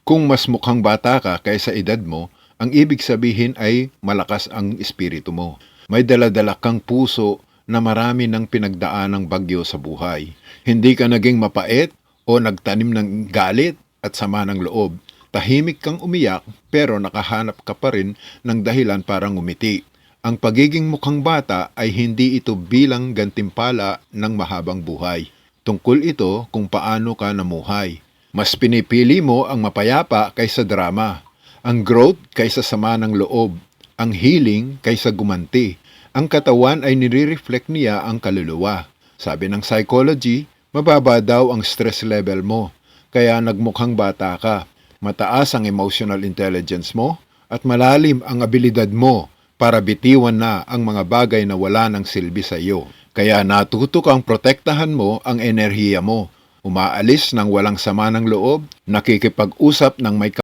Kung mas mukhang bata ka kaysa edad mo, ang ibig sabihin ay malakas ang espiritu mo. May daladala kang puso na marami ng pinagdaanang bagyo sa buhay. Hindi ka naging mapait o nagtanim ng galit at sama ng loob. Tahimik kang umiyak pero nakahanap ka pa rin ng dahilan para ngumiti. Ang pagiging mukhang bata ay hindi ito bilang gantimpala ng mahabang buhay. Tungkol ito kung paano ka namuhay. Mas pinipili mo ang mapayapa kaysa drama, ang growth kaysa sama ng loob, ang healing kaysa gumanti. Ang katawan ay nire-reflect niya ang kaluluwa. Sabi ng psychology, mababa daw ang stress level mo, kaya nagmukhang bata ka. Mataas ang emotional intelligence mo at malalim ang abilidad mo para bitiwan na ang mga bagay na wala ng silbi sa iyo. Kaya natuto kang protektahan mo ang enerhiya mo. Umaalis ng walang sama ng loob, nakikipag-usap ng may